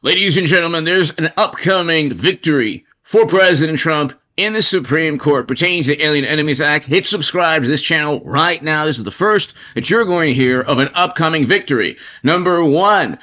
Ladies and gentlemen, there's an upcoming victory for President Trump in the Supreme Court pertaining to the Alien Enemies Act. Hit subscribe to this channel right now. This is the first that you're going to hear of an upcoming victory. Number one,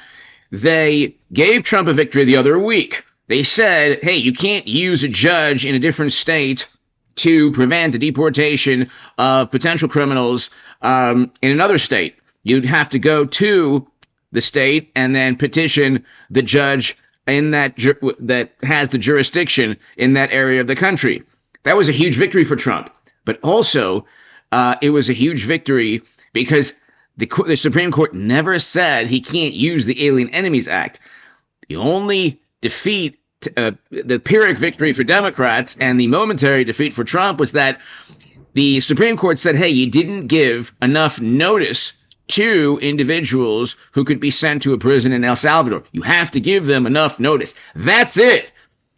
they gave Trump a victory the other week. They said, hey, you can't use a judge in a different state to prevent the deportation of potential criminals in another state. You'd have to go to the state and then petition the judge in that has the jurisdiction in that area of the country. That was a huge victory for Trump. But also, it was a huge victory because the Supreme Court never said he can't use the Alien Enemies Act. The only defeat, the Pyrrhic victory for Democrats and the momentary defeat for Trump was that the Supreme Court said, hey, you didn't give enough notice to individuals who could be sent to a prison in El Salvador. You have to give them enough notice. That's it.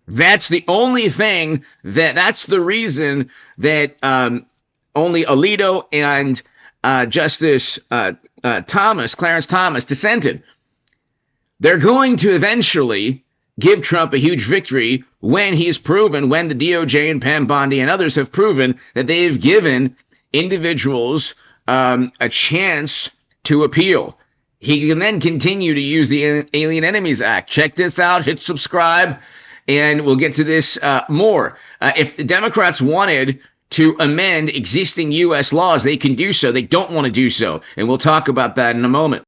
That's the only thing that's the reason that only Alito and Justice Clarence Thomas dissented. They're going to eventually give Trump a huge victory when he's proven, when the DOJ and Pam Bondi and others have proven that they've given individuals a chance to appeal. He can then continue to use the Alien Enemies Act. Check this out. Hit subscribe, and we'll get to this more. If the Democrats wanted to amend existing U.S. laws, they can do so. They don't want to do so, and we'll talk about that in a moment.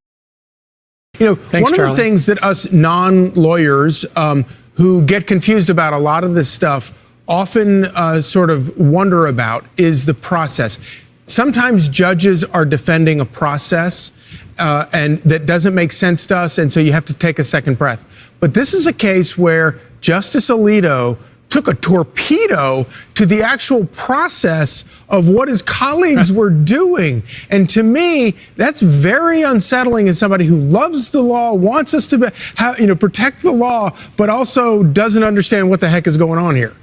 You know, one of the things that us non-lawyers who get confused about a lot of this stuff often sort of wonder about is the process. Sometimes judges are defending a process and that doesn't make sense to us, and so you have to take a second breath. But this is a case where Justice Alito took a torpedo to the actual process of what his colleagues were doing. And to me, that's very unsettling as somebody who loves the law, wants us to protect the law, but also doesn't understand what the heck is going on here.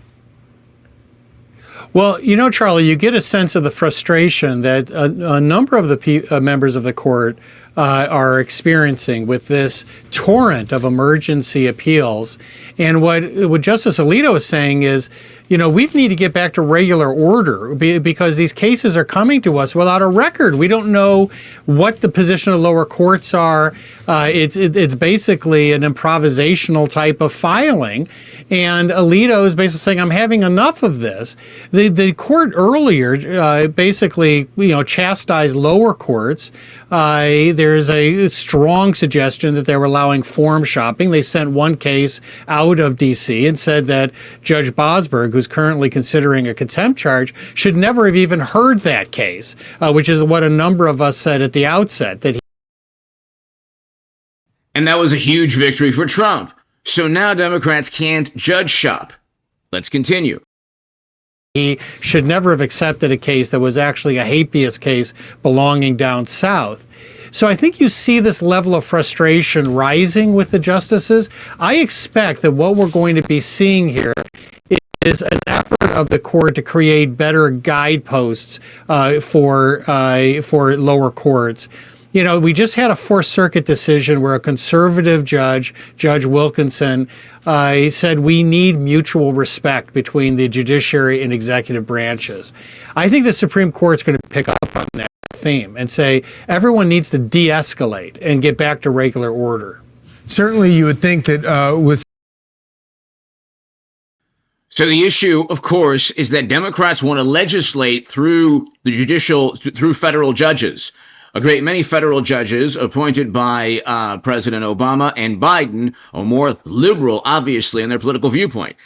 Well, you know, Charlie, you get a sense of the frustration that a number of the members of the court are experiencing with this torrent of emergency appeals. And what Justice Alito is saying is, you know, we need to get back to regular order because these cases are coming to us without a record. We don't know what the position of lower courts are. It's basically an improvisational type of filing. And Alito is basically saying, I'm having enough of this. The court earlier basically, chastised lower courts. There's a strong suggestion that they were allowing forum shopping. They sent one case out of D.C. and said that Judge Bosberg, who's currently considering a contempt charge, should never have even heard that case, which is what a number of us said at the outset. And that was a huge victory for Trump. So now Democrats can't judge shop. Let's continue. He should never have accepted a case that was actually a habeas case belonging down south. So I think you see this level of frustration rising with the justices. I expect that what we're going to be seeing here is an effort of the court to create better guideposts for lower courts. You know, we just had a Fourth Circuit decision where a conservative judge, Judge Wilkinson, said we need mutual respect between the judiciary and executive branches. I think the Supreme Court's going to pick up on that theme and say everyone needs to de-escalate and get back to regular order. Certainly you would think that with... So the issue, of course, is that Democrats want to legislate through the judicial, through federal judges. A great many federal judges appointed by President Obama and Biden are more liberal, obviously, in their political viewpoint.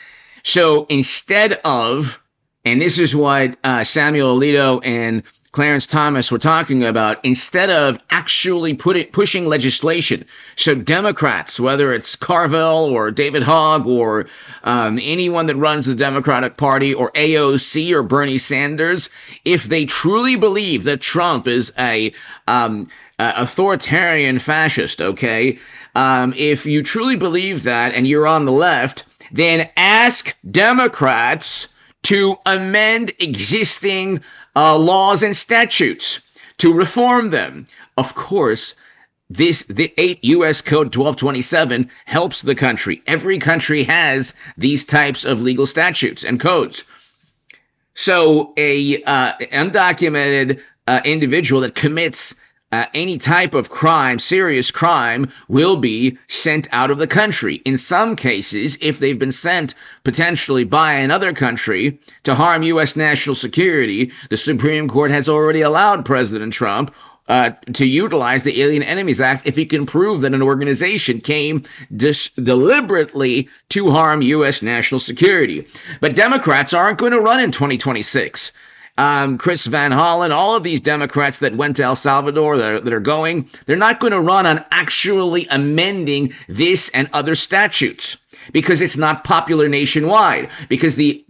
So instead of, and this is what Samuel Alito and Clarence Thomas were talking about, instead of actually pushing legislation, so Democrats, whether it's Carville or David Hogg or anyone that runs the Democratic Party or AOC or Bernie Sanders, if they truly believe that Trump is a authoritarian fascist, okay, if you truly believe that and you're on the left, then ask Democrats to amend existing laws and statutes, to reform them. Of course, the 8 U.S. Code 1227 helps the country. Every country has these types of legal statutes and codes. So a undocumented individual that commits any type of crime, serious crime, will be sent out of the country. In some cases, if they've been sent potentially by another country to harm U.S. national security, the Supreme Court has already allowed President Trump to utilize the Alien Enemies Act if he can prove that an organization came deliberately to harm U.S. national security. But Democrats aren't going to run in 2026. Chris Van Hollen, all of these Democrats that went to El Salvador that are going, they're not going to run on actually amending this and other statutes because it's not popular nationwide, because the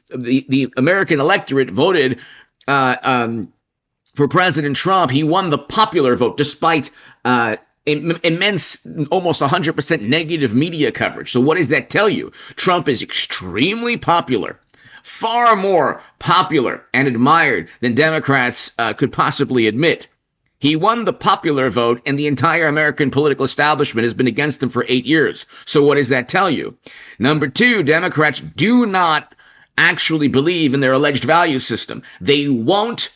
American electorate voted for President Trump. He won the popular vote despite immense, almost 100% negative media coverage. So what does that tell you? Trump is extremely popular. Far more popular and admired than Democrats could possibly admit. He won the popular vote, and the entire American political establishment has been against him for 8 years. So what does that tell you? Number two, Democrats do not actually believe in their alleged value system. They won't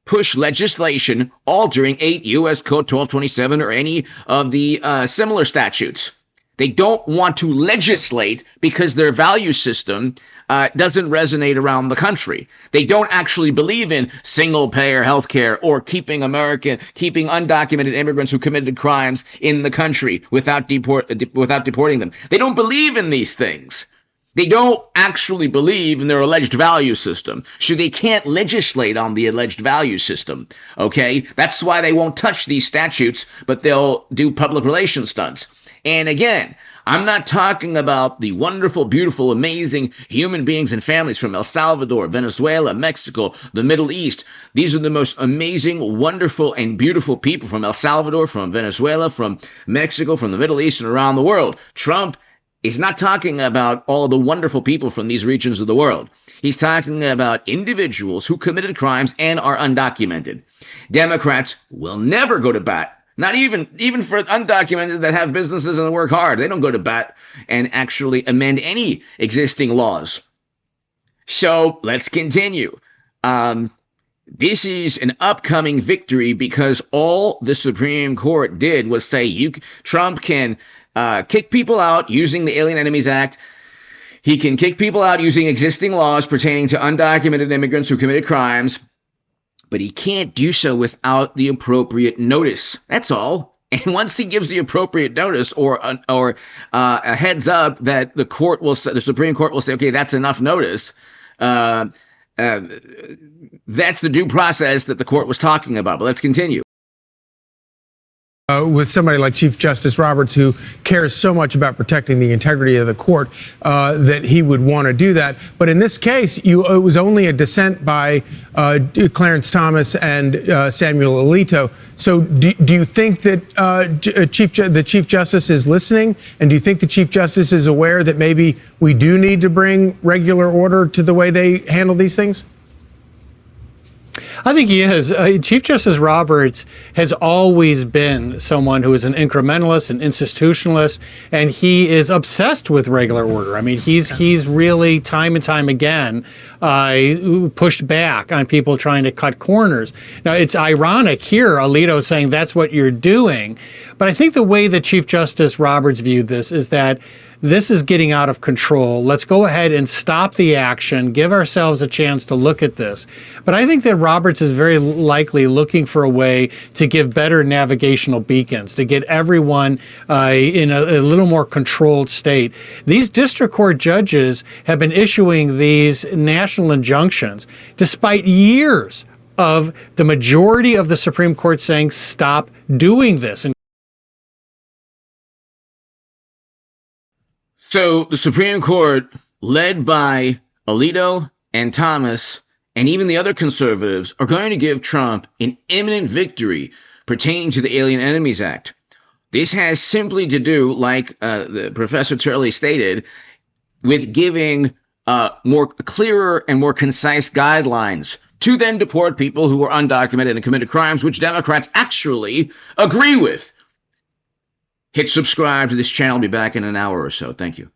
push legislation altering 8 U.S. Code 1227 or any of the similar statutes. They don't want to legislate because their value system doesn't resonate around the country. They don't actually believe in single-payer health care or keeping undocumented immigrants who committed crimes in the country without deporting them. They don't believe in these things. They don't actually believe in their alleged value system. So they can't legislate on the alleged value system. Okay? That's why they won't touch these statutes, but they'll do public relations stunts. And again, I'm not talking about the wonderful, beautiful, amazing human beings and families from El Salvador, Venezuela, Mexico, the Middle East. These are the most amazing, wonderful, and beautiful people from El Salvador, from Venezuela, from Mexico, from the Middle East, and around the world. Trump is not talking about all the wonderful people from these regions of the world. He's talking about individuals who committed crimes and are undocumented. Democrats will never go to bat. Not even for undocumented that have businesses and work hard. They don't go to bat and actually amend any existing laws. So let's continue. This is an upcoming victory because all the Supreme Court did was say Trump can kick people out using the Alien Enemies Act. He can kick people out using existing laws pertaining to undocumented immigrants who committed crimes. But he can't do so without the appropriate notice. That's all. And once he gives the appropriate notice or a heads up that the Supreme Court will say, okay, that's enough notice. That's the due process that the court was talking about. But let's continue. With somebody like Chief Justice Roberts, who cares so much about protecting the integrity of the court, that he would want to do that. But in this case, it was only a dissent by Clarence Thomas and Samuel Alito. So do you think that the Chief Justice is listening? And do you think the Chief Justice is aware that maybe we do need to bring regular order to the way they handle these things? I think he is. Chief Justice Roberts has always been someone who is an incrementalist, an institutionalist, and he is obsessed with regular order. I mean, he's really time and time again pushed back on people trying to cut corners. Now, it's ironic here, Alito saying that's what you're doing, but I think the way that Chief Justice Roberts viewed this is that this is getting out of control. Let's go ahead and stop the action, give ourselves a chance to look at this. But I think that Roberts is very likely looking for a way to give better navigational beacons, to get everyone in a little more controlled state. These district court judges have been issuing these national injunctions despite years of the majority of the Supreme Court saying, stop doing this. So the Supreme Court, led by Alito and Thomas, and even the other conservatives, are going to give Trump an imminent victory pertaining to the Alien Enemies Act. This has simply to do, like the Professor Turley stated, with giving more clearer and more concise guidelines to then deport people who are undocumented and committed crimes, which Democrats actually agree with. hit subscribe to this channel. I'll be back in an hour or so. Thank you.